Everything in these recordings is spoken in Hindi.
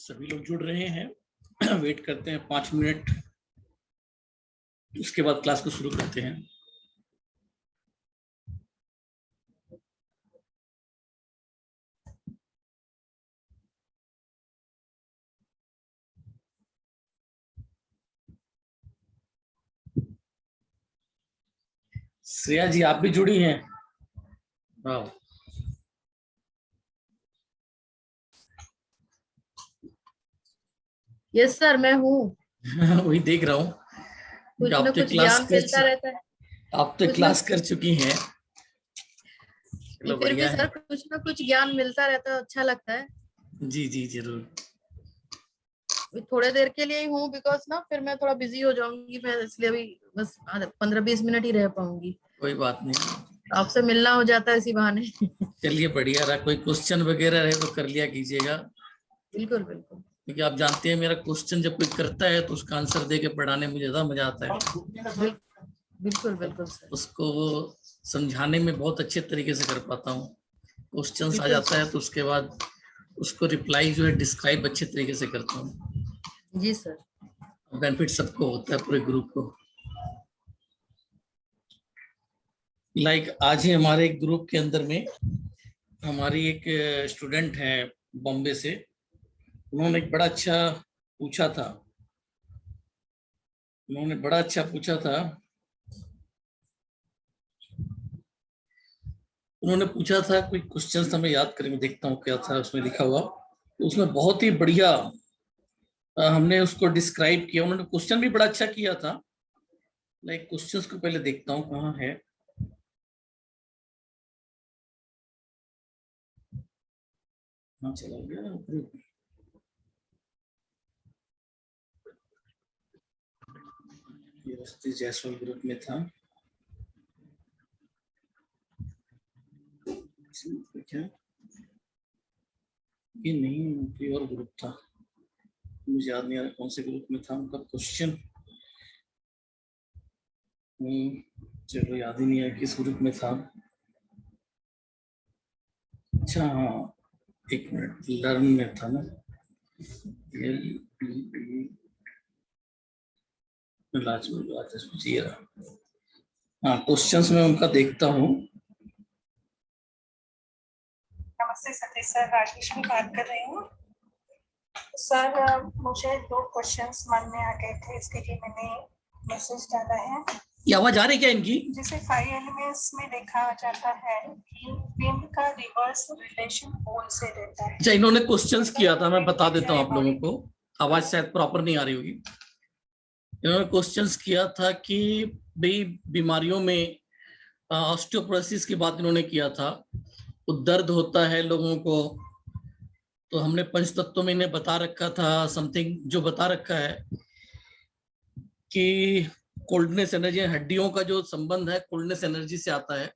सभी लोग जुड़ रहे हैं। वेट करते हैं 5 मिनट, उसके बाद क्लास को शुरू करते हैं। श्रेया जी आप भी जुड़ी हैं? वाह, यस सर, मैं हूँ। वही देख रहा हूँ। कुछ आप न तो कुछ क्लास ज्ञान कर मिलता रहता है। आप तो कुछ न क्लास कर चुकी हैं। चलो फिर भी बढ़िया है। सर कुछ न कुछ ज्ञान मिलता रहता है, अच्छा लगता है। जी जी जरूर। थोड़े देर के लिए ही हूँ, बिकॉज ना फिर मैं थोड़ा बिजी हो जाऊंगी, मैं इसलिए अभी बस 15-20 मिनट ही रह पाऊंगी। कोई बात नहीं, आपसे मिलना हो जाता है इसी बहाने। चलिए बढ़िया रहा। कोई क्वेश्चन वगैरह रहे तो कर लिया कीजिएगा, बिल्कुल बिल्कुल। क्योंकि आप जानते हैं मेरा क्वेश्चन जब कोई करता है तो उसका आंसर दे के पढ़ाने में मुझे ज्यादा मजा आता है। बिल्कुल बिल्कुल सर। उसको समझाने में बहुत अच्छे तरीके से कर पाता हूँ। क्वेश्चंस आ बिल्कुल जाता सर। है तो उसके बाद उसको रिप्लाई जो है डिस्क्राइब अच्छे तरीके से करता हूँ। जी सर। बेनिफिट सबको होता है, पूरे ग्रुप को। आज ही हमारे एक ग्रुप के अंदर में हमारी एक स्टूडेंट है बॉम्बे से। उन्होंने एक बड़ा अच्छा पूछा था। उन्होंने बड़ा अच्छा पूछा था। उन्होंने पूछा था, कोई क्वेश्चन था, मैं याद करके देखता हूँ क्या था उसमें लिखा हुआ। तो उसमें बहुत ही बढ़िया हमने उसको डिस्क्राइब किया। उन्होंने क्वेश्चन भी बड़ा अच्छा किया था। क्वेश्चंस को पहले देखता हूँ कहाँ है। हाँ चला गया, ये जैसवाल ग्रुप में था क्या? ये नहीं, कोई और ग्रुप था, मुझे याद नहीं आ रहा कौन से ग्रुप में था उनका क्वेश्चन। चलो याद ही नहीं है किस ग्रुप में था। अच्छा हाँ, एक मिनट, लर्न में था ना। हाँ, क्वेश्चंस में उनका देखता हूँ। नमस्ते सतीश सर, राजेश भी बात कर रही हूँ। सर मुझे 2 क्वेश्चंस मन में आ गए थे, इसके लिए मैंने मैसेज डाला है। ये आवाज आ रही क्या इनकी? जैसे 5 एलिमेंट्स में देखा जाता है कि पिंड का रिवर्स रिलेशन पोल से रहता है। अच्छा, इन्होंने क्वेश्चंस किया था, मैं बता देता हूँ आप लोगों को। आवाज शायद प्रॉपर नहीं आ रही होगी। इन्होंने क्वेश्चंस किया था कि भाई बीमारियों में ऑस्टियोपोरोसिस की बात इन्होंने किया था। तो दर्द होता है लोगों को, तो हमने पंचतत्व में इन्हें बता रखा था समथिंग, जो बता रखा है कि कोल्डनेस एनर्जी, हड्डियों का जो संबंध है कोल्डनेस एनर्जी से आता है,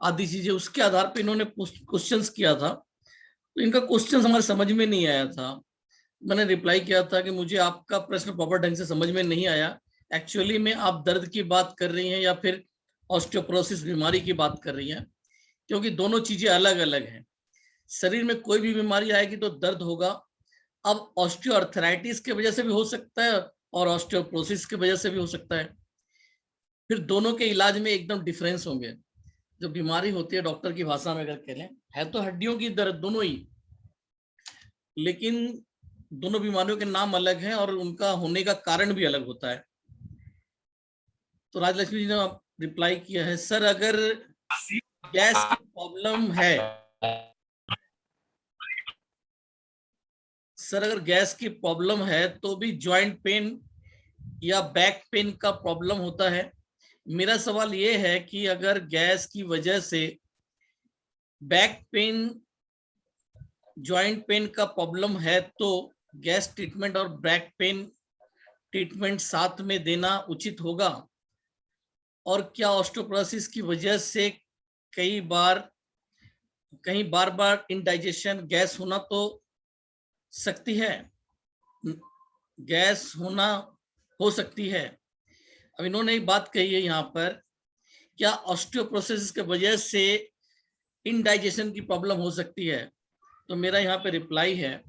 आदि चीजें। उसके आधार पे इन्होंने क्वेश्चंस किया था। तो इनका क्वेश्चन हमारे समझ में नहीं आया था। मैंने रिप्लाई किया था कि मुझे आपका प्रश्न प्रॉपर ढंग से समझ में नहीं आया। एक्चुअली में आप दर्द की बात कर रही हैं या फिर ऑस्टियोपोरोसिस बीमारी की बात कर रही हैं, क्योंकि दोनों चीजें अलग अलग हैं। शरीर में कोई भी बीमारी आएगी तो दर्द होगा। अब ऑस्टियोआर्थराइटिस की वजह से भी हो सकता है और ऑस्टियोपोरोसिस की वजह से भी हो सकता है। फिर दोनों के इलाज में एकदम डिफरेंस होंगे। जो बीमारी होती है डॉक्टर की भाषा में अगर कहें, है तो हड्डियों की दर्द दोनों ही, लेकिन दोनों बीमारियों के नाम अलग हैं और उनका होने का कारण भी अलग होता है। तो राजलक्ष्मी जी ने रिप्लाई किया है, सर अगर गैस की प्रॉब्लम है, सर अगर गैस की प्रॉब्लम है तो भी जॉइंट पेन या बैक पेन का प्रॉब्लम होता है। मेरा सवाल ये है कि अगर गैस की वजह से बैक पेन, जॉइंट पेन का प्रॉब्लम है तो गैस ट्रीटमेंट और बैक पेन ट्रीटमेंट साथ में देना उचित होगा? और क्या ऑस्टियोपोरोसिस की वजह से कहीं बार बार इंडाइजेशन, गैस होना तो सकती है? गैस होना हो सकती है। अब इन्होंने एक बात कही है यहाँ पर, क्या ऑस्टियोपोरोसिस की वजह से इंडाइजेशन की प्रॉब्लम हो सकती है? तो मेरा यहाँ पे रिप्लाई है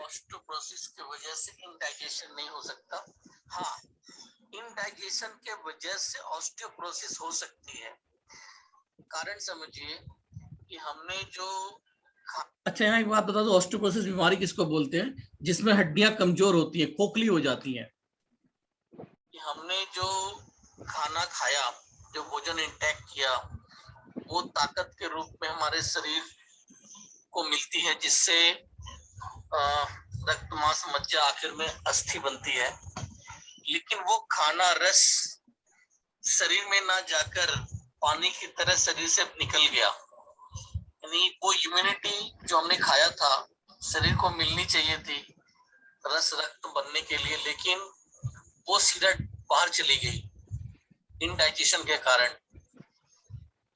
ऑस्टियोपोरोसिस की वजह से इंडाइजेशन नहीं हो सकता। हाँ, इंडाइजेशन के वजह से ऑस्टियोपोरोसिस हो सकती है। कारण समझिए कि हमने जो अच्छा, यहाँ एक बात बता दो, ऑस्टियोपोरोसिस बीमारी किसको बोलते हैं? जिसमें हड्डियां कमजोर होती हैं, खोखली हो जाती हैं। कि हमने जो खाना खाया, जो भोजन इंटेक किया, वो ताकत के रूप में हमारे शरीर को मिलती है, जिससे रक्त मांस मज्जा आखिर में अस्थि बनती है। लेकिन वो खाना रस शरीर में ना जाकर पानी की तरह शरीर से निकल गया। यानी वो इम्यूनिटी जो हमने खाया था, शरीर को मिलनी चाहिए थी रस रक्त बनने के लिए, लेकिन वो सीधा बाहर चली गई इंडाइजेशन के कारण।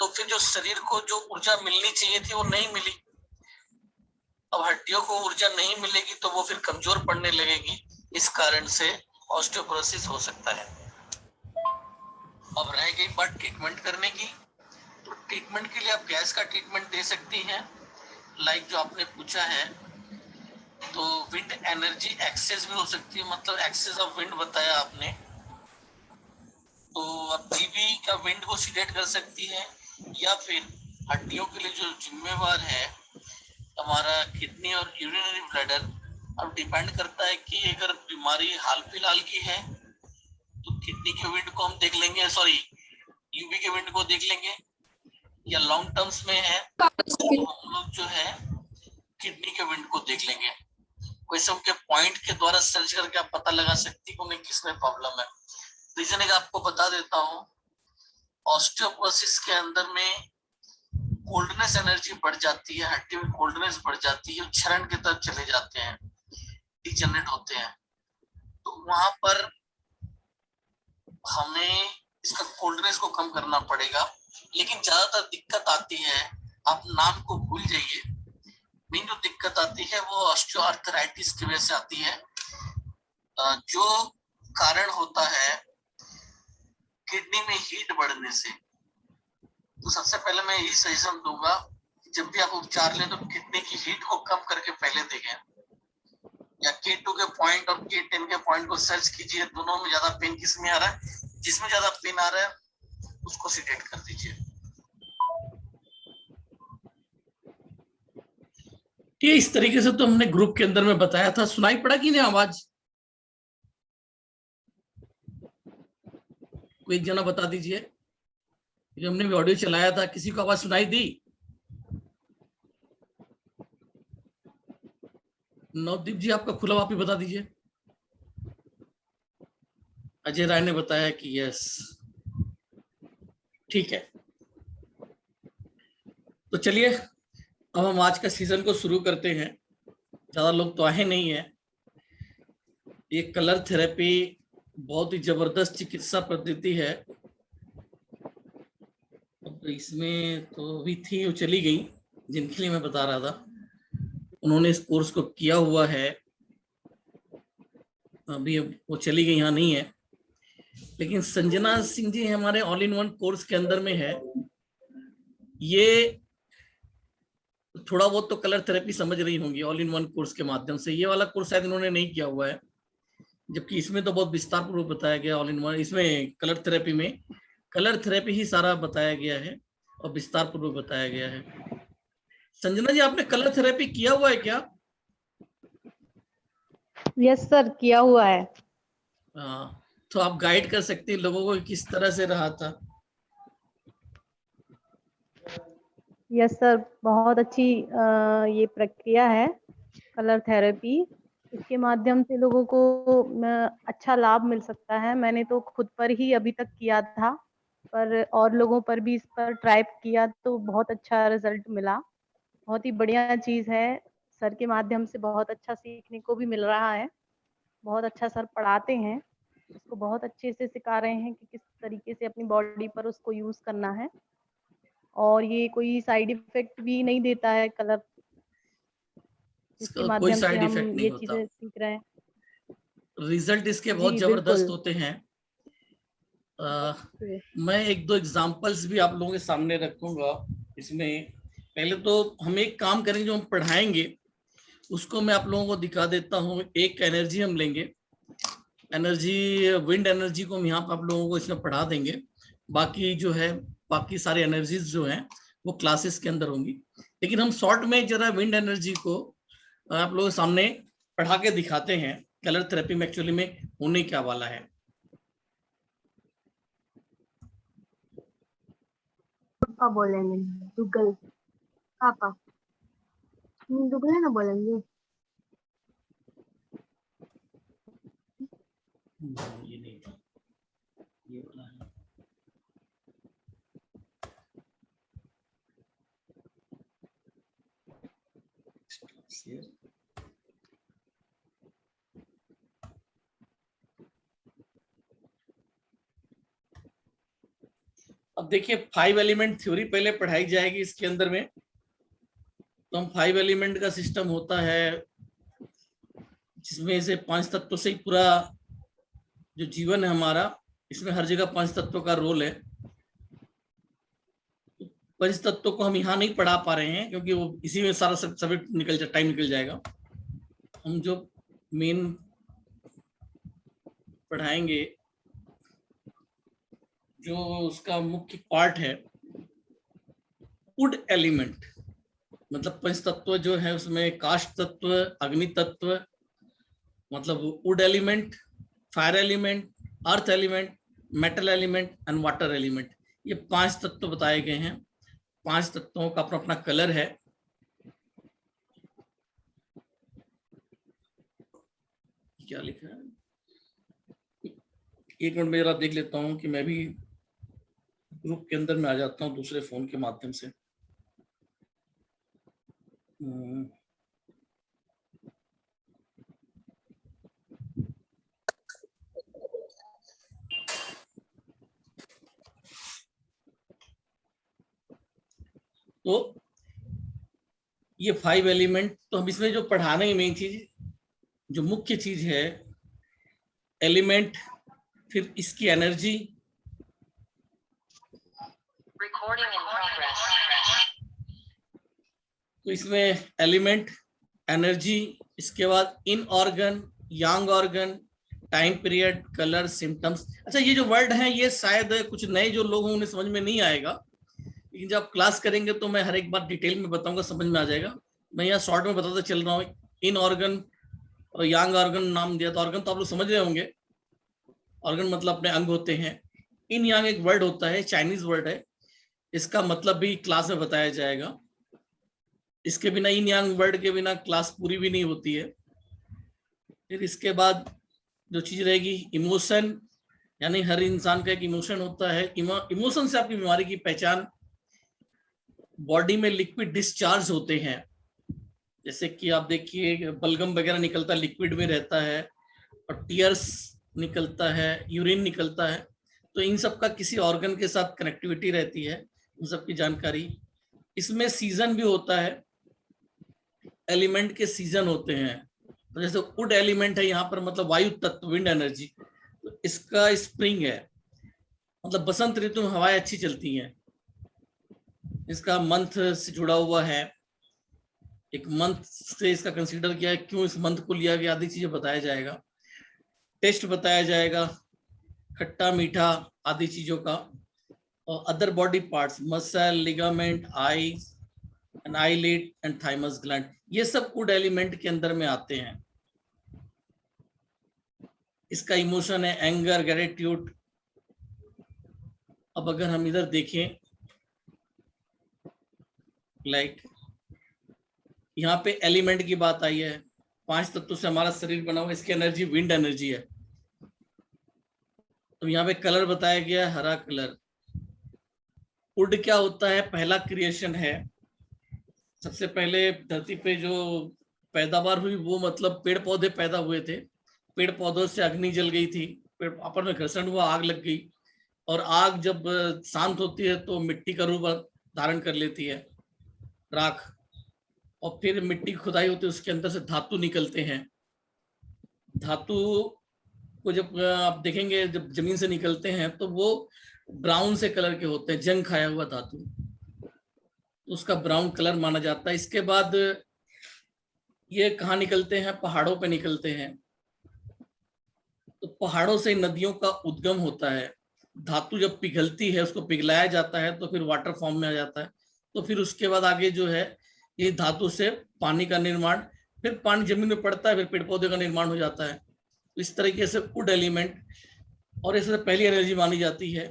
तो फिर जो शरीर को जो ऊर्जा मिलनी चाहिए थी वो नहीं मिली। अब हड्डियों को ऊर्जा नहीं मिलेगी तो वो फिर कमजोर पड़ने लगेगी। इस कारण से ऑस्टियोपोरोसिस हो सकता है। अब रह गई बात ट्रीटमेंट करने की, तो ट्रीटमेंट के लिए आप गैस का ट्रीटमेंट दे सकती हैं, लाइक जो आपने पूछा है। तो विंड एनर्जी एक्सेस भी हो सकती है, मतलब एक्सेस ऑफ विंड बताया आपने, तो आप जीबी का विंड को सिलेक्ट कर सकती है। या फिर हड्डियों के लिए जो जिम्मेवार है हमारा किडनी और यूरिनरी ब्लैडर, अब डिपेंड करता है कि अगर बीमारी हाल फिलहाल की है तो किडनी के विंड को हम देख लेंगे, सॉरी यूबी के विंड को देख लेंगे, या लॉन्ग टर्म्स में है तो हम लोग जो है किडनी के विंड को देख लेंगे। वैसे उनके पॉइंट के द्वारा सर्च करके आप पता लगा सकती है उन्हें किसमें प्रॉब्लम है। रीजन एक आपको बता देता हूँ, ऑस्टियोपोरोसिस के अंदर में कोल्डनेस एनर्जी बढ़ जाती है, हड्डी में कोल्डनेस बढ़ जाती है, क्षरण की तरफ चले जाते हैं, डिजनरेट होते हैं। तो वहां पर हमें इसका कोल्डनेस को कम करना पड़ेगा। लेकिन ज्यादातर दिक्कत आती है, आप नाम को भूल जाइए, मेन जो दिक्कत आती है वो ऑस्टियोआर्थराइटिस की वजह से आती है, जो कारण होता है किडनी में हीट बढ़ने से। तो सबसे पहले मैं यही सजेशन दूंगा, जब भी आप उपचार लें तो किडनी की हीट को कम करके पहले देखें, या K2 के पॉइंट और K10 के पॉइंट को सर्च कीजिए, दोनों में ज्यादा पेन किस में आ रहा है, जिसमें ज्यादा पेन आ रहा है उसको सिलेक्ट कर दीजिए। ये इस तरीके से तो हमने ग्रुप के अंदर में बताया था। सुनाई पड़ा कि नहीं आवाज? कोई एक जना बता दीजिए, जो हमने ऑडियो चलाया था, किसी को आवाज सुनाई दी? नवदीप जी आपका खुला, आप ही बता दीजिए। अजय राय ने बताया कि यस, ठीक है। तो चलिए अब हम आज का सीजन को शुरू करते हैं। ज्यादा लोग तो आए नहीं है। ये कलर थेरेपी बहुत ही जबरदस्त चिकित्सा पद्धति है। तो इसमें तो अभी थी, वो चली गई, जिनके लिए मैं बता रहा था उन्होंने इस कोर्स को किया हुआ है, अभी वो चली गई, यहाँ नहीं है। लेकिन संजना सिंह जी हमारे ऑल इन वन कोर्स के अंदर में है। ये थोड़ा बहुत तो कलर थेरेपी समझ रही होंगी ऑल इन वन कोर्स के माध्यम से। ये वाला कोर्स शायद इन्होंने नहीं किया हुआ है, जबकि इसमें तो बहुत विस्तार पूर्वक बताया गया ऑल इन वन। इसमें कलर थेरेपी में कलर थेरेपी ही सारा बताया गया है और विस्तार पूर्वक बताया गया है। संजना जी आपने कलर थेरेपी किया हुआ है क्या? यस सर, किया हुआ है। हाँ, तो आप गाइड कर सकते हैं लोगों को किस तरह से रहा था? यस सर, बहुत अच्छी ये प्रक्रिया है कलर थेरेपी। इसके माध्यम से लोगों को अच्छा लाभ मिल सकता है। मैंने तो खुद पर ही अभी तक किया था, पर और लोगों पर भी इस पर ट्राई किया तो बहुत अच्छा रिजल्ट मिला। बहुत ही बढ़िया चीज है। सर के माध्यम से बहुत अच्छा सीखने को भी मिल रहा है। बहुत अच्छा सर पढ़ाते हैं, उसको बहुत अच्छे से सिखा रहे हैं कि किस तरीके से अपनी बॉडी पर उसको यूज करना है। और ये कोई साइड इफेक्ट भी नहीं देता है कलर, जिसके कोई माध्यम से साइड हम इफेक्ट नहीं ये होता, चीजें सीख रहे हैं। रिजल्ट इसके बहुत जी जबरदस्त बिल्कुल। होते हैं। मैं एक दो एग्जांपल्स भी आप लोगों के सामने रखूंगा। इसमें पहले तो हम एक काम करेंगे, जो हम पढ़ाएंगे उसको मैं आप लोगों को दिखा देता हूँ। एक एनर्जी हम लेंगे, एनर्जी विंड एनर्जी को हम यहाँ पर आप लोगों को इसमें पढ़ा देंगे। बाकी जो है, बाकी सारी एनर्जीज जो हैं वो क्लासेस के अंदर होंगी, लेकिन हम शॉर्ट में जरा विंड एनर्जी को आप लोगों के सामने पढ़ा के दिखाते हैं कलर थेरेपी में एक्चुअली में होने क्या वाला है। पापा बोलेंगे दुगल, पापा दुगल है ना बोलेंगे। ये नहीं था, ये वाला है। अब देखिए 5 एलिमेंट थ्योरी पहले पढ़ाई जाएगी इसके अंदर में। तो हम 5 एलिमेंट का सिस्टम होता है जिसमें से 5 तत्वों से ही पूरा जो जीवन है हमारा, इसमें हर जगह 5 तत्वों का रोल है। 5 तत्वों को हम यहाँ नहीं पढ़ा पा रहे हैं क्योंकि वो इसी में सारा सब्जेक्ट टाइम निकल जाएगा। हम जो मेन पढ़ाएंगे, जो उसका मुख्य पार्ट है वुड एलिमेंट, मतलब 5 तत्व जो है उसमें काष्ठ तत्व, अग्नि तत्व मतलब would element, fire element, earth element, metal element and water element, ये 5 तत्व बताए गए हैं। 5 तत्वों का अपना अपना कलर है। क्या लिखा है, एक मिनट में जरा देख लेता हूँ कि मैं भी ग्रुप के अंदर में आ जाता हूँ दूसरे फोन के माध्यम से। तो ये 5 एलिमेंट, तो हम इसमें जो पढ़ाने की मेन चीज, जो मुख्य चीज है एलिमेंट, फिर इसकी एनर्जी, तो इसमें एलिमेंट, एनर्जी, इसके बाद in organ, yang organ, time period, colour, symptoms. अच्छा, ये जो वर्ड है ये शायद कुछ नए जो लोग हैं उन्हें समझ में नहीं आएगा, लेकिन जब क्लास करेंगे तो मैं हर एक बात डिटेल में बताऊंगा, समझ में आ जाएगा। मैं यहाँ शॉर्ट में बताता चल रहा हूँ। इन ऑर्गन और यांग ऑर्गन नाम दिया, तो ऑर्गन तो आप लोग समझ रहे होंगे, ऑर्गन मतलब अपने अंग होते हैं। इन यांग एक वर्ड होता है, चाइनीज वर्ड है, इसका मतलब भी क्लास में बताया जाएगा। इसके बिना, इन यांग वर्ड के बिना क्लास पूरी भी नहीं होती है। फिर इसके बाद जो चीज रहेगी इमोशन, यानी हर इंसान का एक इमोशन होता है। इमोशन से आपकी बीमारी की पहचान, बॉडी में लिक्विड डिस्चार्ज होते हैं, जैसे कि आप देखिए बलगम वगैरह निकलता है, लिक्विड में रहता है, और टीयर्स निकलता है, यूरिन निकलता है। तो इन सब का किसी ऑर्गन के साथ कनेक्टिविटी रहती है, उन सब की जानकारी। इसमें सीजन भी होता है, एलिमेंट के सीजन होते हैं। तो जैसे वुड एलिमेंट है यहाँ पर, मतलब वायु तत्व, विंड एनर्जी, तो इसका स्प्रिंग है, मतलब बसंत ऋतु में हवाएं अच्छी चलती हैं। इसका मंथ से जुड़ा हुआ है, एक मंथ से इसका कंसीडर किया है, क्यों इस मंथ को लिया गया, आदि चीजें बताया जाएगा। टेस्ट बताया जाएगा, खट्टा मीठा आदि चीजों का। और other body parts, muscle, ligament, eyes and eyelid and thymus gland, ये सब वुड एलिमेंट के अंदर में आते हैं। इसका इमोशन है एंगर, ग्रेटिट्यूड। अब अगर हम इधर देखें, लाइक यहाँ पे एलिमेंट की बात आई है, 5 तत्वों से हमारा शरीर बना हुआ, इसकी एनर्जी विंड एनर्जी है। तो यहाँ पे कलर बताया गया है, हरा कलर। वुड क्या होता है, पहला क्रिएशन है। सबसे पहले धरती पे जो पैदावार हुई वो मतलब पेड़ पौधे पैदा हुए थे, पेड़ पौधों से अग्नि जल गई थी, पेड़ आपस में घर्षण हुआ, आग लग गई, और आग जब शांत होती है तो मिट्टी का रूप धारण कर लेती है, राख। और फिर मिट्टी की खुदाई होती है, उसके अंदर से धातु निकलते हैं। धातु को जब आप देखेंगे, जब जमीन से निकलते हैं तो वो ब्राउन से कलर के होते हैं, जंग खाया हुआ धातु, तो उसका ब्राउन कलर माना जाता है। इसके बाद ये कहाँ निकलते हैं? पहाड़ों पे निकलते हैं। तो पहाड़ों से नदियों का उद्गम होता है। धातु जब पिघलती है, उसको पिघलाया जाता है तो फिर वाटर फॉर्म में आ जाता है। तो फिर उसके बाद आगे जो है ये धातु से पानी का निर्माण, फिर पानी जमीन में पड़ता है, फिर पेड़ पौधे का निर्माण हो जाता है। तो इस तरीके से वुड एलिमेंट, और इससे पहली एनर्जी मानी जाती है।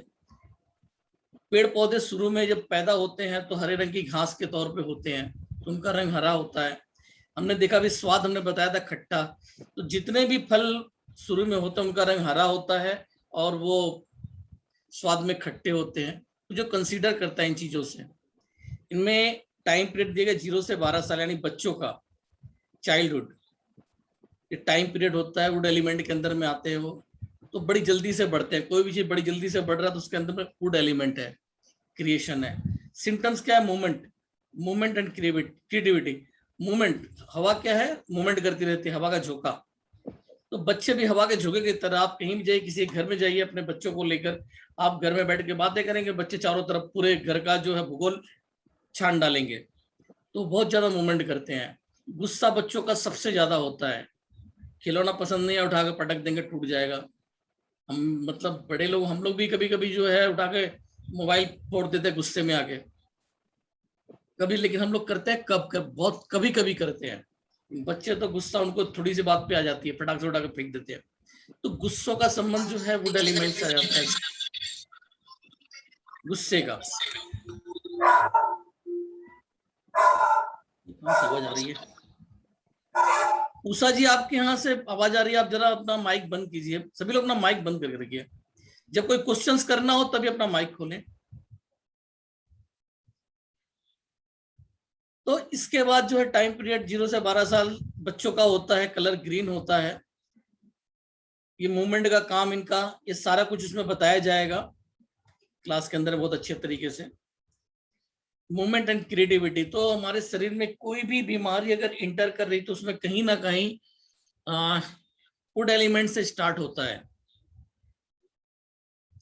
पेड़ पौधे शुरू में जब पैदा होते हैं तो हरे रंग की घास के तौर पे होते हैं, तो उनका रंग हरा होता है। हमने देखा भी, स्वाद हमने बताया था खट्टा, तो जितने भी फल शुरू में होते हैं उनका रंग हरा होता है और वो स्वाद में खट्टे होते हैं। तो जो कंसीडर करता है इन चीजों से, इनमें टाइम पीरियड दिया गया 0 से 12 साल, यानी बच्चों का चाइल्डहुड ये टाइम पीरियड होता है। वुड एलिमेंट के अंदर में आते हैं वो, तो बड़ी जल्दी से बढ़ते हैं। कोई भी चीज बड़ी जल्दी से बढ़ रहा है तो उसके अंदर में वुड एलिमेंट है, क्रिएशन है। सिम्टम्स क्या है? Movement, movement and creativity. Movement, हवा क्या है? मूवमेंट करती रहती है, हवा का झोंका। तो बच्चे भी हवा के झोंके की तरह, आप कहीं भी जाइए, किसी घर में जाइए अपने बच्चों को लेकर, आप घर में बैठ के बातें करेंगे, बच्चे चारों तरफ पूरे घर का जो है भूगोल छान डालेंगे। तो बहुत ज्यादा मूवमेंट करते हैं। गुस्सा बच्चों का सबसे ज्यादा होता है। खिलौना पसंद नहीं है, उठा के पटक देंगे, टूट जाएगा। हम मतलब बड़े लोग, हम लोग भी कभी कभी जो है उठा के मोबाइल फोड़ देते हैं गुस्से में आके कभी। लेकिन हम लोग करते हैं कब कब, बहुत कभी कभी करते हैं। बच्चे तो गुस्सा उनको थोड़ी सी बात पे आ जाती है, फटाक से उठा के फेंक देते हैं। तो गुस्सों का संबंध जो है वुड एलिमेंट से आ जाता है, गुस्से का। कहाँ से आवाज आ रही है? उषा जी, आपके यहाँ से आवाज आ रही है, आप जरा अपना माइक बंद कीजिए। सभी लोग अपना माइक बंद करके रखिए। जब कोई क्वेश्चंस करना हो तभी अपना माइक खोलें। तो इसके बाद जो है टाइम पीरियड 0 से 12 साल बच्चों का होता है, कलर ग्रीन होता है। ये मूवमेंट का काम इनका, ये सारा कुछ इसमें बताया जाएगा क्लास के अंदर बहुत अच्छे तरीके से। मूवमेंट एंड क्रिएटिविटी, तो हमारे शरीर में कोई भी बीमारी अगर इंटर कर रही तो उसमें कहीं ना कहीं फूड एलिमेंट से स्टार्ट होता है।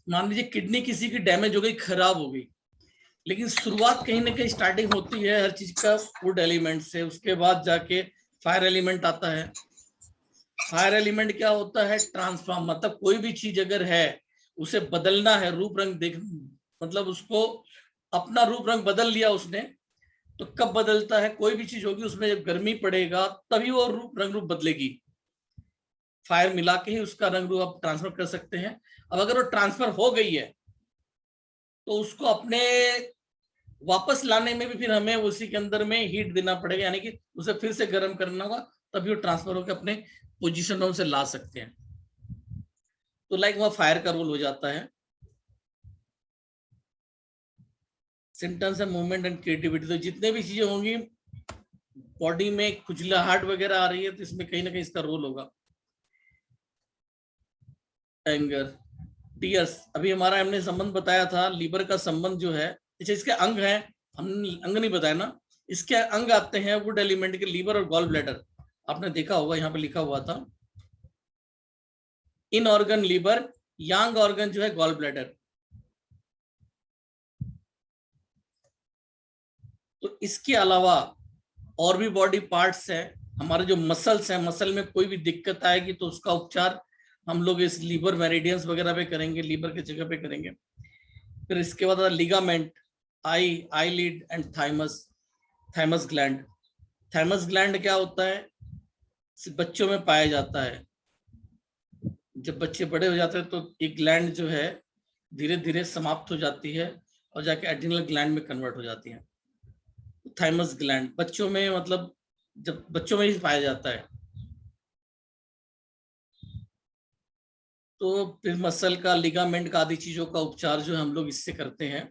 मान लीजिए किडनी किसी की डैमेज हो गई, खराब हो गई, लेकिन शुरुआत कहीं ना कहीं स्टार्टिंग होती है हर चीज का फूड एलिमेंट से। उसके बाद जाके फायर एलिमेंट आता है। फायर एलिमेंट क्या होता है? ट्रांसफॉर्म, मतलब कोई भी चीज अगर है उसे बदलना है, रूप रंग देख, मतलब उसको अपना रूप रंग बदल लिया उसने, तो कब बदलता है? कोई भी चीज होगी उसमें जब गर्मी पड़ेगा तभी वो रंग रूप बदलेगी। फायर मिला के ही उसका रंग रूप आप ट्रांसफर कर सकते हैं। अब अगर वो ट्रांसफर हो गई है तो उसको अपने वापस लाने में भी फिर हमें उसी के अंदर में हीट देना पड़ेगा, यानी कि उसे फिर से गर्म करना होगा, तभी वो ट्रांसफर होकर अपने पोजीशन से ला सकते हैं। तो लाइक वहां फायर का रोल हो जाता है। सिम्टम्स है मूवमेंट एंड क्रिएटिविटी, तो जितने भी चीजें होंगी, बॉडी में खुजलाहट वगैरह आ रही है तो इसमें कहीं ना कहीं इसका रोल होगा। एंगर, टीयर्स, अभी हमारा हमने संबंध बताया था लीवर का संबंध जो है। अच्छा, इसके अंग है, हम अंग नहीं बताया ना। इसके अंग आते हैं वुड एलिमेंट के, लीवर और गॉल ब्लैडर। आपने देखा होगा यहाँ पे लिखा हुआ था इन ऑर्गन लीवर, यांग ऑर्गन जो है गॉल ब्लैडर। तो इसके अलावा और भी बॉडी पार्ट्स हैं। हमारे जो मसल्स हैं, मसल में कोई भी दिक्कत आएगी तो उसका उपचार हम लोग इस लीवर मेरिडियंस वगैरह पे करेंगे, लीवर के जगह पे करेंगे। फिर इसके बाद ligament, eyelid and thymus, thymus gland. Thymus gland क्या होता है? बच्चों में पाया जाता है। जब बच्चे बड़े हो जाते हैं तो एक ग्लैंड जो है धीरे धीरे समाप्त हो जाती है और जाके एड्रिनल ग्लैंड में कन्वर्ट हो जाती है। थाइमस ग्लैंड बच्चों में, मतलब जब बच्चों में ही पाया जाता है। तो फिर मसल का, लिगामेंट का, आदि चीजों का उपचार जो हम लोग इससे करते हैं।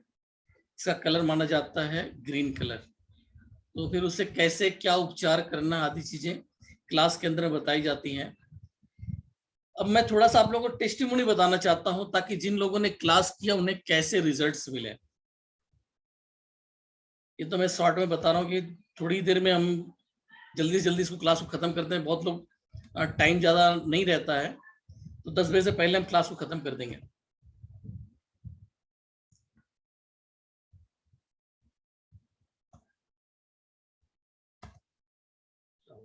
इसका कलर माना जाता है ग्रीन कलर। तो फिर उसे कैसे क्या उपचार करना, आदि चीजें क्लास के अंदर बताई जाती हैं। अब मैं थोड़ा सा आप लोगों को टेस्टिमोनी बताना चाहता हूं, ताकि जिन लोगों ने क्लास किया उन्हें कैसे रिजल्ट्स मिले। ये तो मैं शॉर्ट में बता रहा हूँ कि थोड़ी देर में हम जल्दी से जल्दी इसको क्लास को खत्म करते हैं। बहुत लोग टाइम ज्यादा नहीं रहता है, तो 10 बजे से पहले हम क्लास को खत्म कर देंगे।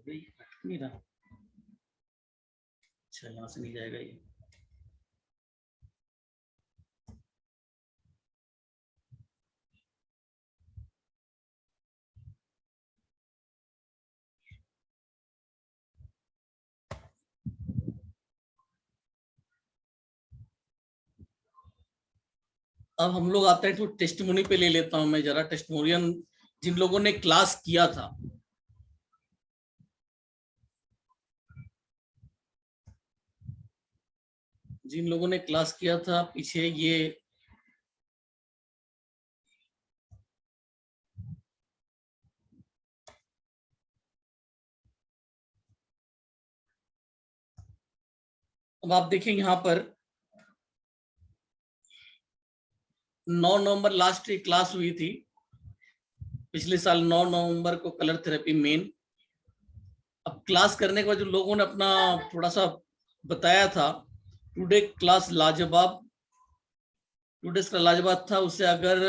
हो गई, हट नहीं रहा। अच्छा, यहाँ से नहीं जाएगा ये। अब हम लोग आते हैं तो टेस्टिमोनी पे ले लेता हूं मैं जरा। टेस्टिमोनियन जिन लोगों ने क्लास किया था, जिन लोगों ने क्लास किया था पीछे, ये अब आप देखें यहाँ पर 9 नवंबर लास्ट क्लास हुई थी पिछले साल, 9 नवंबर को कलर थेरेपी मेन। अब क्लास करने के बाद जो लोगों ने अपना थोड़ा सा बताया था, टुडे क्लास लाजवाब, टुडे का लाजवाब था। उसे अगर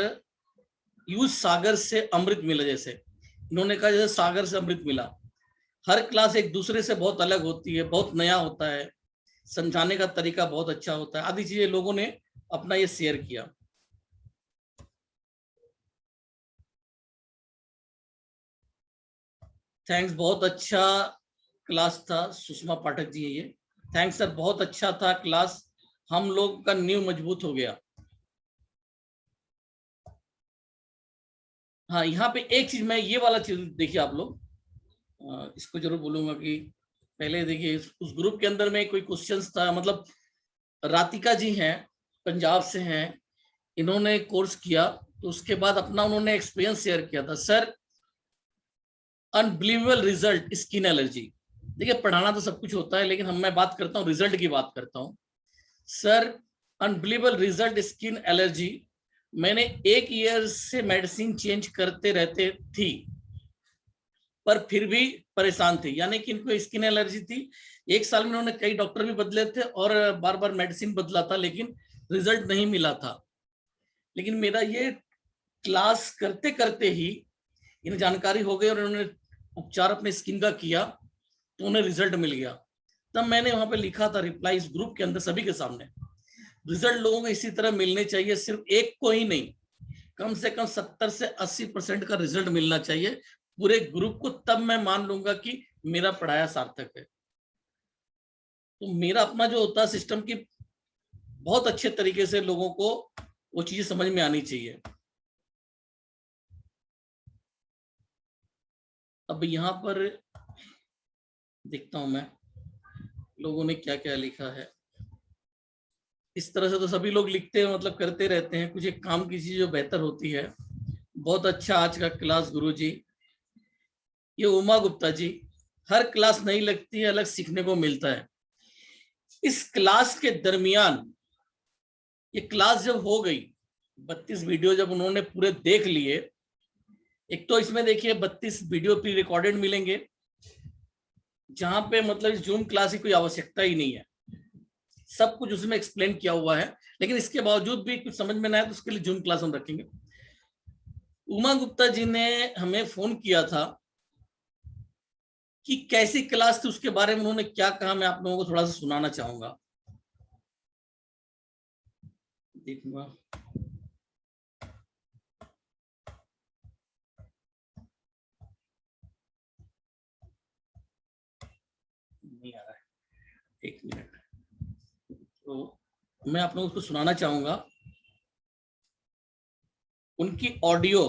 यूज सागर से अमृत मिला, जैसे इन्होंने कहा जैसे सागर से अमृत मिला। हर क्लास एक दूसरे से बहुत अलग होती है, बहुत नया होता है, समझाने का तरीका बहुत अच्छा होता है, आदि चीजें लोगों ने अपना ये शेयर किया। थैंक्स, बहुत अच्छा क्लास था। सुषमा पाठक जी है ये। थैंक्स सर, बहुत अच्छा था क्लास, हम लोग का नींव मजबूत हो गया। हाँ, यहाँ पे एक चीज मैं ये वाला चीज देखिए आप लोग, इसको जरूर बोलूंगा कि पहले देखिए उस ग्रुप के अंदर में कोई क्वेश्चंस था, मतलब राधिका जी हैं, पंजाब से हैं, इन्होंने कोर्स किया, तो उसके बाद अपना उन्होंने एक्सपीरियंस शेयर किया था। Sir, unbelievable result skin allergy. देखिए पढ़ाना तो सब कुछ होता है, लेकिन मैं बात करता हूँ रिजल्ट की बात करता हूँ। Sir, unbelievable result skin allergy. मैंने 1 ईयर से मेडिसिन चेंज करते रहते थी, पर फिर भी परेशान थे, यानी कि इनको स्किन एलर्जी थी। 1 साल में उन्होंने कई डॉक्टर भी बदले थे और बार बार मेडिसिन बदला था, लेकिन रिजल्ट नहीं मिला था। लेकिन मेरा ये क्लास करते करते ही इन्हें जानकारी हो गई और उन्होंने उपचार अपने स्किन का किया, तो उन्हें रिजल्ट मिल गया। तब मैंने वहां पे लिखा था रिप्लाई इस ग्रुप के अंदर सभी के सामने, रिजल्ट लोगों को इसी तरह मिलने चाहिए, सिर्फ एक को ही नहीं, कम से कम 70 से 80% का रिजल्ट मिलना चाहिए पूरे ग्रुप को, तब मैं मान लूंगा कि मेरा पढ़ाया सार्थक है। तो मेरा अपना जो होता है सिस्टम की बहुत अच्छे तरीके से लोगों को वो चीजें समझ में आनी चाहिए। अब यहाँ पर देखता हूं मैं लोगों ने क्या क्या लिखा है। इस तरह से तो सभी लोग लिखते हैं, मतलब करते रहते हैं, कुछ एक काम की चीज जो बेहतर होती है। बहुत अच्छा आज का क्लास गुरुजी। ये उमा गुप्ता जी, हर क्लास नहीं लगती है, अलग सीखने को मिलता है। इस क्लास के दरमियान, ये क्लास जब हो गई, 32 वीडियो जब उन्होंने पूरे देख लिए, एक तो इसमें देखिए 32 वीडियो प्री रिकॉर्डेड मिलेंगे, जहां पे मतलब जूम क्लास की कोई आवश्यकता ही नहीं है, सब कुछ उसमें एक्सप्लेन किया हुआ है। लेकिन इसके बावजूद भी कुछ समझ में ना आए तो उसके लिए जूम क्लास हम रखेंगे। उमा गुप्ता जी ने हमें फोन किया था कि कैसी क्लास थी, उसके बारे में उन्होंने क्या कहा, मैं आप लोगों को थोड़ा सा सुनाना चाहूंगा। देखूंगा, नहीं आ रहा है, 1 मिनट। तो मैं आप लोगों को सुनाना चाहूंगा उनकी ऑडियो।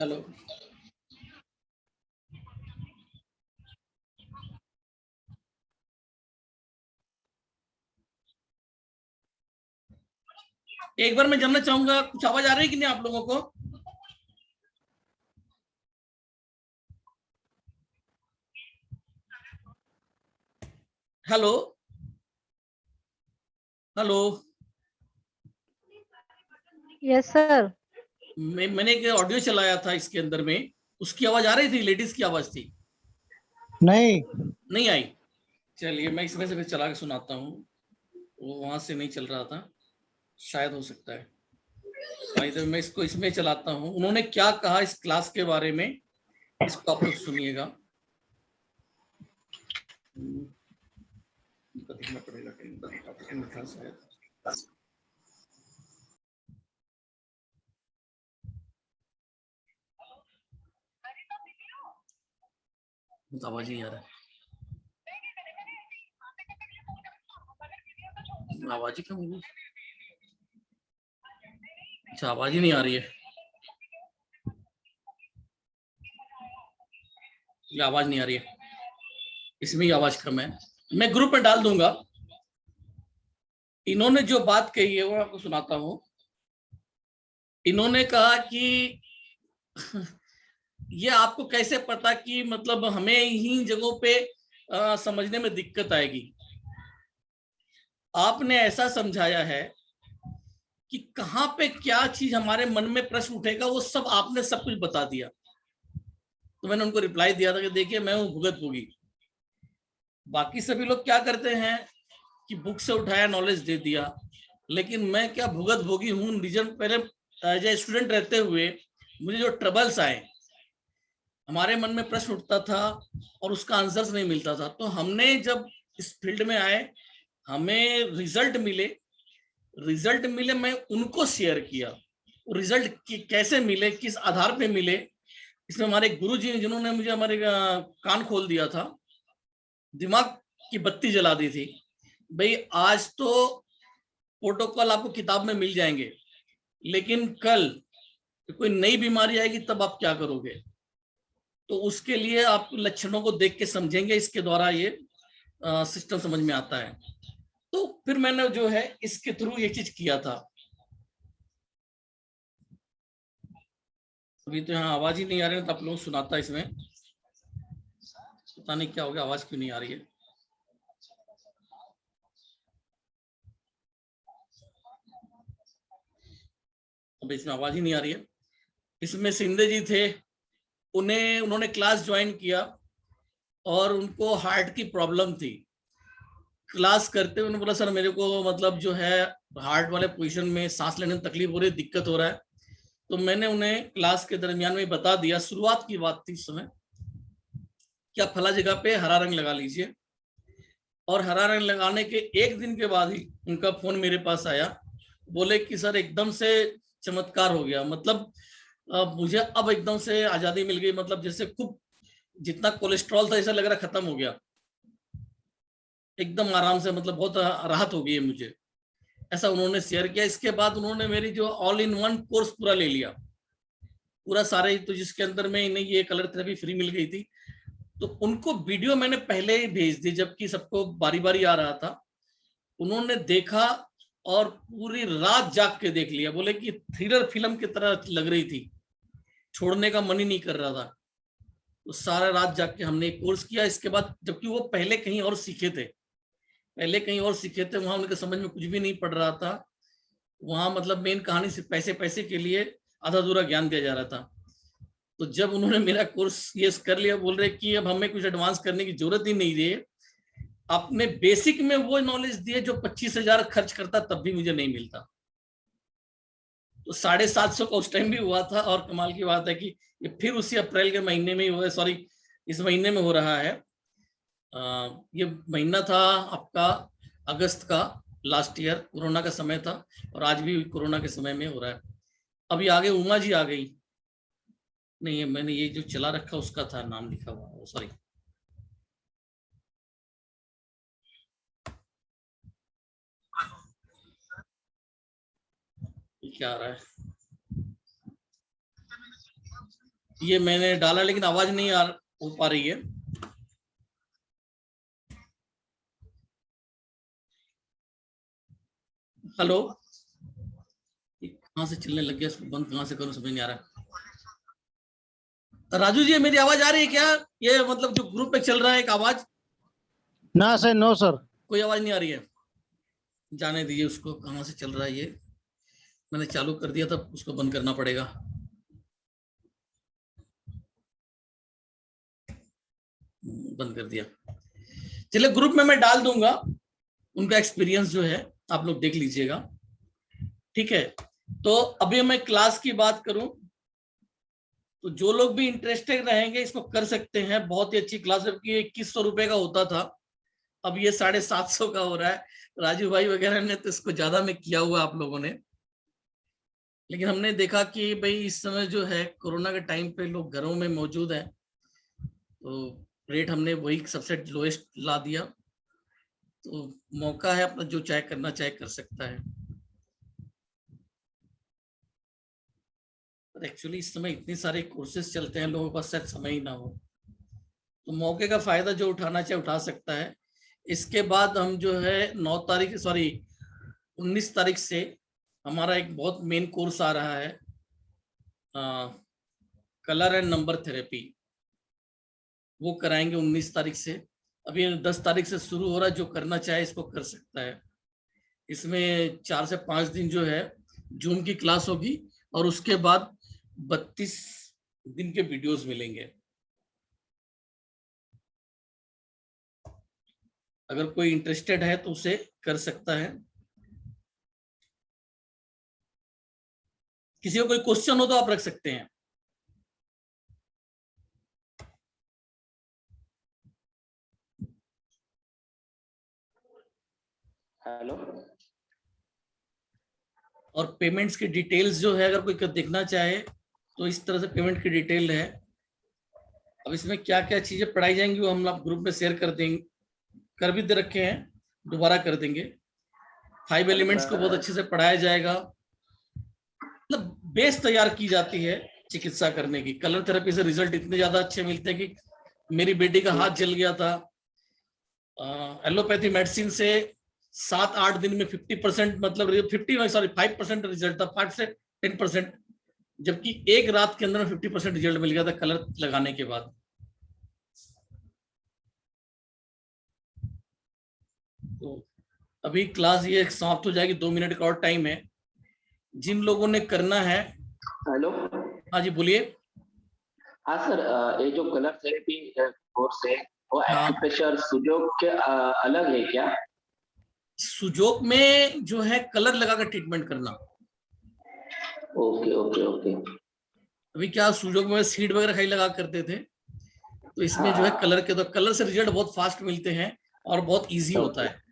हेलो, एक बार मैं जानना चाहूंगा, कुछ आवाज आ रही है कि नहीं आप लोगों को? Hello hello, yes sir. मैंने एक ऑडियो चलाया था इसके अंदर में, उसकी आवाज आ रही थी, लेडीज की आवाज थी। नहीं, नहीं आई। चलिए मैं इसमें से फिर चला के सुनाता हूँ, वो वहां से नहीं चल रहा था, शायद हो सकता है। तो मैं इसको इसमें चलाता हूँ। उन्होंने क्या कहा इस क्लास के बारे में, इसको आप लोग सुनिएगा। देखना पड़ेगा कहीं था शायद। आवाज नहीं आ रहा, आवाज ही कम होगी। अच्छा, आवाज ही नहीं आ रही है, ये आवाज नहीं आ रही है, इसमें ही आवाज कम है। मैं ग्रुप में डाल दूंगा। इन्होंने जो बात कही है वो आपको सुनाता हूं। इन्होंने कहा कि ये आपको कैसे पता कि मतलब हमें ही जगहों पे समझने में दिक्कत आएगी। आपने ऐसा समझाया है कि कहां पे क्या चीज हमारे मन में प्रश्न उठेगा, वो सब आपने सब कुछ बता दिया। तो मैंने उनको रिप्लाई दिया था कि देखिए मैं हूं भुगत भोगी। बाकी सभी लोग क्या करते हैं कि बुक से उठाया, नॉलेज दे दिया, लेकिन मैं क्या भुगत भोगी हूँ। रीजन पहले एज ए स्टूडेंट रहते हुए मुझे जो ट्रबल्स आए, हमारे मन में प्रश्न उठता था और उसका आंसर्स नहीं मिलता था, तो हमने जब इस फील्ड में आए, हमें रिजल्ट मिले, मैं उनको शेयर किया। रिजल्ट कैसे मिले, किस आधार पे मिले, इसमें हमारे गुरु जी जिन्होंने मुझे हमारे कान खोल दिया था, दिमाग की बत्ती जला दी थी। भाई आज तो प्रोटोकॉल आपको किताब में मिल जाएंगे, लेकिन कल कोई नई बीमारी आएगी तब आप क्या करोगे। तो उसके लिए आप लक्षणों को देख के समझेंगे, इसके द्वारा ये सिस्टम समझ में आता है। तो फिर मैंने जो है इसके थ्रू ये चीज किया था। अभी तो यहाँ आवाज ही नहीं आ रही है, तो आप लोग सुनाता इसमें, पता नहीं क्या हो गया, आवाज क्यों नहीं आ रही है। अब इसमें आवाज ही नहीं आ रही है। इसमें सिंधे जी थे, उन्होंने क्लास ज्वाइन किया और उनको हार्ट की प्रॉब्लम थी। क्लास करते हुए उन्होंने बोला सर मेरे को मतलब जो है हार्ट वाले पोजीशन में सांस लेने में तकलीफ हो रही है, दिक्कत हो रहा है। तो मैंने उन्हें क्लास के दरमियान में बता दिया, शुरुआत की बात थी इस समय, कि आप फला जगह पे हरा रंग लगा लीजिए। और हरा रंग लगाने के एक दिन के बाद ही उनका फोन मेरे पास आया, बोले कि सर एकदम से चमत्कार हो गया, मतलब मुझे अब एकदम से आजादी मिल गई, मतलब जैसे खूब जितना कोलेस्ट्रॉल था ऐसा लग रहा खत्म हो गया, एकदम आराम से, मतलब बहुत राहत हो गई है मुझे, ऐसा उन्होंने शेयर किया। इसके बाद उन्होंने मेरी जो ऑल इन वन कोर्स पूरा ले लिया, पूरा सारे, तो जिसके अंदर में इन्हें ये कलर थेरेपी फ्री मिल गई थी। तो उनको वीडियो मैंने पहले ही भेज दी, जबकि सबको बारी बारी आ रहा था। उन्होंने देखा और पूरी रात जाग के देख लिया, बोले कि थ्रिलर फिल्म की तरह लग रही थी, छोड़ने का मन ही नहीं कर रहा था। तो सारा रात जाग के हमने कोर्स किया। इसके बाद जबकि वो पहले कहीं और सीखे थे, वहां उनके समझ में कुछ भी नहीं पड़ रहा था। वहां मतलब मेन कहानी सिर्फ पैसे पैसे के लिए आधा अधूरा ज्ञान दिया जा रहा था। तो जब उन्होंने मेरा कोर्स ये कर लिया, बोल रहे कि अब हमें कुछ एडवांस करने की जरूरत ही नहीं है, अपने बेसिक में वो नॉलेज दिए जो 25,000 खर्च करता तब भी मुझे नहीं मिलता। तो 750 का उस टाइम भी हुआ था। और कमाल की बात है कि ये फिर उसी अप्रैल के महीने में ही हुआ, सॉरी इस महीने में हो रहा है। ये महीना था आपका अगस्त का, लास्ट ईयर कोरोना का समय था, और आज भी कोरोना के समय में हो रहा है। अभी आगे उमा जी आ गई, नहीं मैंने ये जो चला रखा उसका था नाम लिखा हुआ, सॉरी क्या आ रहा है, ये मैंने डाला लेकिन आवाज नहीं हो पा रही है। हेलो, कहां से चलने लग गया, इसको बंद कहां से करूं समझ नहीं आ रहा। राजू जी मेरी आवाज आ रही है क्या? ये मतलब जो ग्रुप पे चल रहा है एक आवाज, ना सर, नो सर। कोई आवाज नहीं आ रही है? जाने दीजिए उसको, कहाँ से चल रहा है ये। मैंने चालू कर दिया था, उसको बंद करना पड़ेगा। बंद कर दिया। चलिए, ग्रुप में मैं डाल दूंगा उनका एक्सपीरियंस जो है, आप लोग देख लीजिएगा। ठीक है, तो अभी मैं क्लास की बात करूं तो जो लोग भी इंटरेस्टेड रहेंगे इसको कर सकते हैं। बहुत ही अच्छी क्लास, जबकि 2100 रुपए का होता था, अब ये 750 का हो रहा है। राजू भाई वगैरह ने तो इसको ज्यादा में किया हुआ आप लोगों ने, लेकिन हमने देखा कि भाई इस समय जो है कोरोना के टाइम पे लोग घरों में मौजूद हैं, तो रेट हमने वही सबसे लोएस्ट ला दिया। तो मौका है अपना, जो चाहे करना चाहे कर सकता है। पर एक्चुअली इस समय इतने सारे कोर्सेज चलते हैं, लोगों के पास शायद समय ही ना हो, तो मौके का फायदा जो उठाना चाहे उठा सकता है। इसके बाद हम जो है 19 तारीख से हमारा एक बहुत मेन कोर्स आ रहा है, कलर एंड नंबर थेरेपी, वो कराएंगे 19 तारीख से। अभी 10 तारीख से शुरू हो रहा है, जो करना चाहे इसको कर सकता है। इसमें 4 से 5 दिन जो है जूम की क्लास होगी, और उसके बाद 32 दिन के वीडियोस मिलेंगे। अगर कोई इंटरेस्टेड है तो उसे कर सकता है। किसी को कोई क्वेश्चन हो तो आप रख सकते हैं। हेलो। और पेमेंट्स की डिटेल्स जो है, अगर कोई देखना चाहे तो इस तरह से पेमेंट की डिटेल है। अब इसमें क्या क्या चीजें पढ़ाई जाएंगी वो हम आप ग्रुप में शेयर कर देंगे, कर भी दे रखे हैं, दोबारा कर देंगे। 5 एलिमेंट्स को बहुत अच्छे से पढ़ाया जाएगा, मतलब बेस तैयार की जाती है चिकित्सा करने की। कलर थेरेपी से रिजल्ट इतने ज्यादा अच्छे मिलते हैं कि मेरी बेटी का हाथ जल गया था। एलोपैथी मेडिसिन से 7-8 दिन में 50%, मतलब 5% रिजल्ट था, 5 से 10%, जबकि एक रात के अंदर में 50% रिजल्ट मिल गया था कलर लगाने के बाद। तो अभी क्लास ये समाप्त हो जाएगी, 2 मिनट का और टाइम है। जिन लोगों ने करना है। हेलो। हाँ जी, बोलिए। हाँ सर, ये जो कलर थेरेपी कोर्स है वो हाँ। एक्यूप्रेशर सुजोग के अलग है क्या? सुजोग में जो है कलर लगाकर ट्रीटमेंट करना। Okay okay okay. अभी क्या सुजोग में सीड वगैरह खाली लगा करते थे, तो इसमें जो है हाँ। कलर के, तो कलर से रिजल्ट बहुत फास्ट मिलते हैं और बहुत इजी होता है।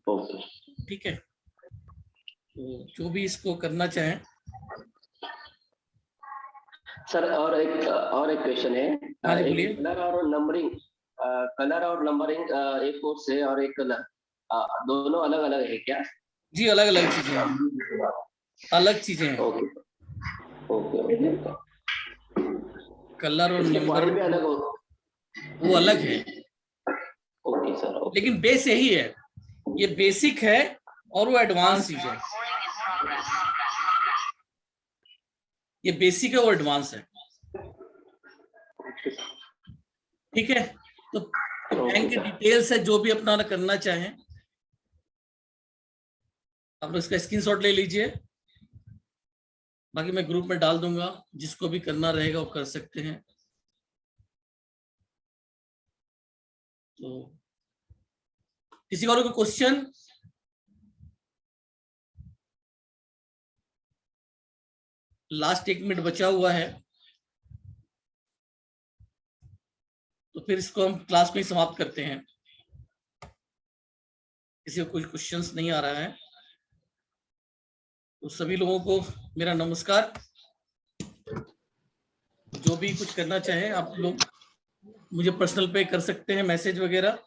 ओके। ठीक है, तो जो भी इसको करना चाहे। सर और एक क्वेश्चन है। हाँ जी, एक बोलिए। कलर और नंबरिंग एक कोर्स है और एक कलर, दोनों अलग है क्या? जी, अलग अलग चीजें हैं, अलग चीजें हैं। Okay okay okay. कलर और इसके नंबर पॉइंट भी अलग हो? वो अलग है, ओके सर ओके। लेकिन बेस यही है। ये बेसिक है और वो एडवांस चीज है। ये बेसिक है, वो एडवांस है। ठीक है, तो बैंक की डिटेल्स है, जो भी अपना करना चाहें आप इसका स्क्रीनशॉट ले लीजिए। बाकी मैं ग्रुप में डाल दूंगा, जिसको भी करना रहेगा वो कर सकते हैं। तो किसी और को क्वेश्चन? लास्ट 1 मिनट बचा हुआ है, तो फिर इसको हम क्लास को ही समाप्त करते हैं। किसी को कोई क्वेश्चंस नहीं आ रहा है तो सभी लोगों को मेरा नमस्कार। जो भी कुछ करना चाहे आप लोग मुझे पर्सनल पे कर सकते हैं, मैसेज वगैरह।